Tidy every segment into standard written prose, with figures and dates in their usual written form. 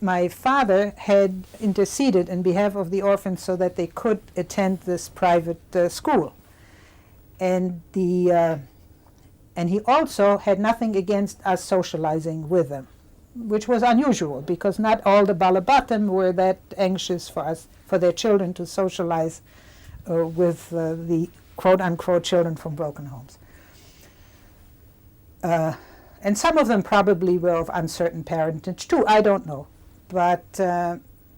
My father had interceded in behalf of the orphans so that they could attend this private school. And he also had nothing against us socializing with them, which was unusual because not all the Balabatim were that anxious for their children to socialize with the quote-unquote children from broken homes. And some of them probably were of uncertain parentage too, I don't know. But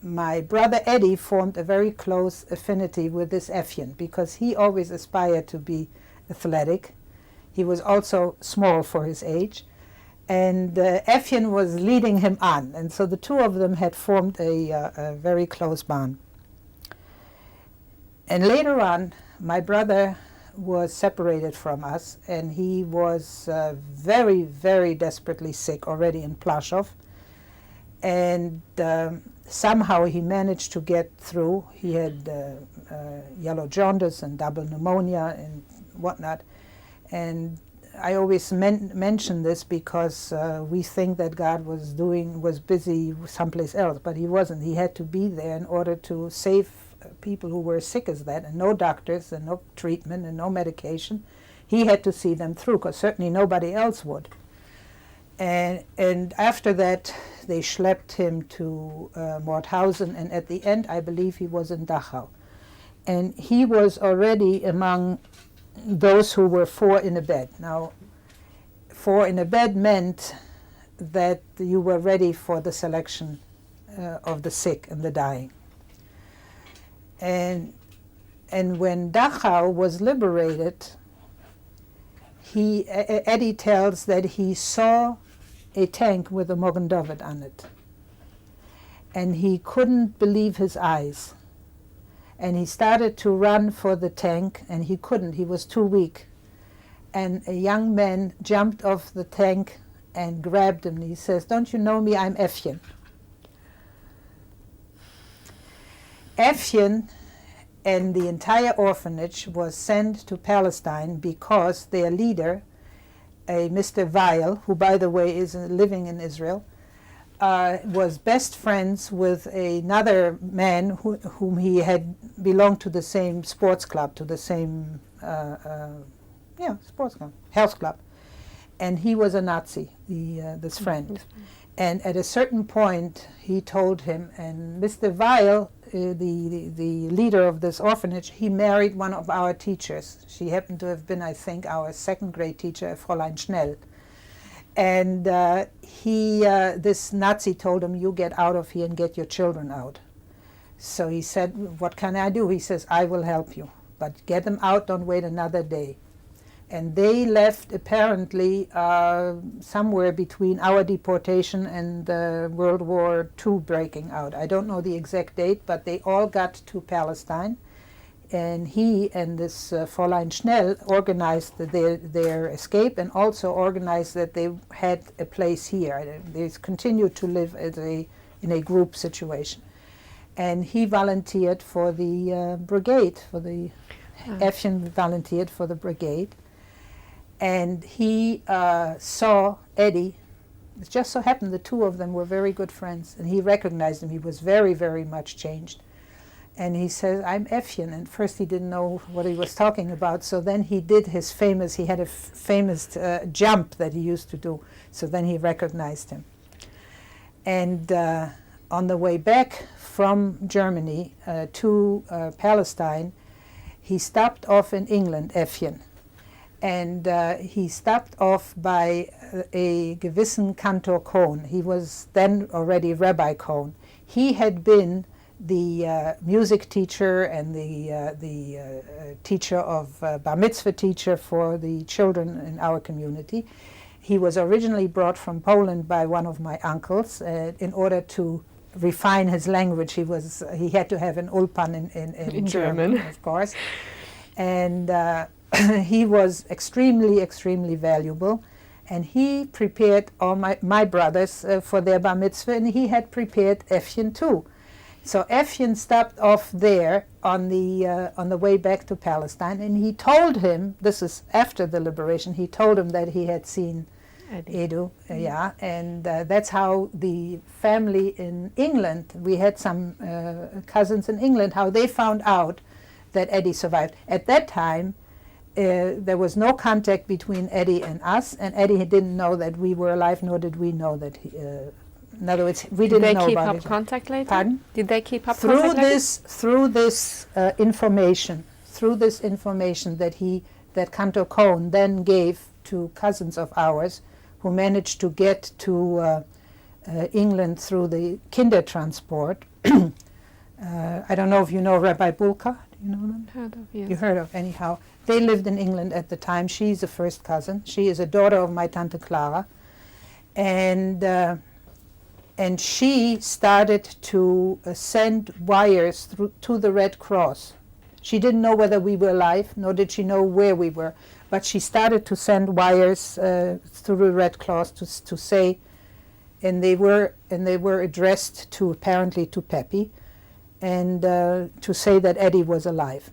my brother Eddy formed a very close affinity with this Ephian because he always aspired to be athletic. He was also small for his age. And Ephian was leading him on. And so the two of them had formed a very close bond. And later on, my brother was separated from us, and he was very, very desperately sick already in Plaszow. And somehow he managed to get through. He had yellow jaundice and double pneumonia and whatnot. And I always mention this because we think that God was busy someplace else, but he wasn't. He had to be there in order to save people who were as sick as that, and no doctors and no treatment and no medication. He had to see them through because certainly nobody else would. And after that, they schlepped him to Mordhausen, and at the end, I believe he was in Dachau. And he was already among those who were 4 in a bed. Now, 4 in a bed meant that you were ready for the selection of the sick and the dying. And when Dachau was liberated, Eddy tells that he saw a tank with a Mogen David on it. And he couldn't believe his eyes. And he started to run for the tank, and he couldn't. He was too weak. And a young man jumped off the tank and grabbed him. And he says, "Don't you know me? I'm Ephian." Ephian and the entire orphanage was sent to Palestine because their leader, a Mr. Weil, who by the way is living in Israel, was best friends with another man whom he had belonged to the same sports club, to the same sports club, health club, and he was a Nazi, this friend. And at a certain point, he told him, and Mr. Weil, the leader of this orphanage, he married one of our teachers. She happened to have been, I think, our second grade teacher, Fräulein Schnell. And this Nazi told him, "You get out of here and get your children out." So he said, "What can I do?" He says, "I will help you, but get them out, don't wait another day." And they left apparently somewhere between our deportation and World War II breaking out. I don't know the exact date, but they all got to Palestine. And he and this Fräulein Schnell organized their escape and also organized that they had a place here. They continued to live in a group situation. And he volunteered for the brigade, Ephian volunteered for the brigade. And he saw Eddy. It just so happened the two of them were very good friends, and he recognized him. He was very, very much changed. And he says, "I'm Ephian." And first he didn't know what he was talking about, so then he did he had a famous jump that he used to do, so then he recognized him. And on the way back from Germany to Palestine, he stopped off in England, Ephian. And he stopped off by a gewissen Kantor Kohn. He was then already Rabbi Kohn. He had been the music teacher and the teacher of bar mitzvah teacher for the children in our community. He was originally brought from Poland by one of my uncles in order to refine his language. He had to have an ulpan in German, of course. And he was extremely, extremely valuable, and he prepared all my brothers for their bar mitzvah, and he had prepared Ephian too. So Ephian stopped off there on the way back to Palestine, and he told him, this is after the liberation, he told him that he had seen Edu, yeah, and that's how the family in England, we had some cousins in England, how they found out that Eddy survived. At that time, there was no contact between Eddy and us, and Eddy didn't know that we were alive, nor did we know that he, in other words, we didn't know about it. Did they keep up contact later? Pardon? Did they keep up contact later? Through this information that Cantor Cohn then gave to cousins of ours, who managed to get to England through the Kindertransport. I don't know if you know Rabbi Bulka. Do you know them? Heard of, yes. You heard of, anyhow. They lived in England at the time. She's a first cousin. She is a daughter of my Tante Clara. And she started to send wires to the Red Cross. She didn't know whether we were alive, nor did she know where we were. But she started to send wires through the Red Cross to say, and they were addressed to apparently to Peppy, and to say that Eddy was alive.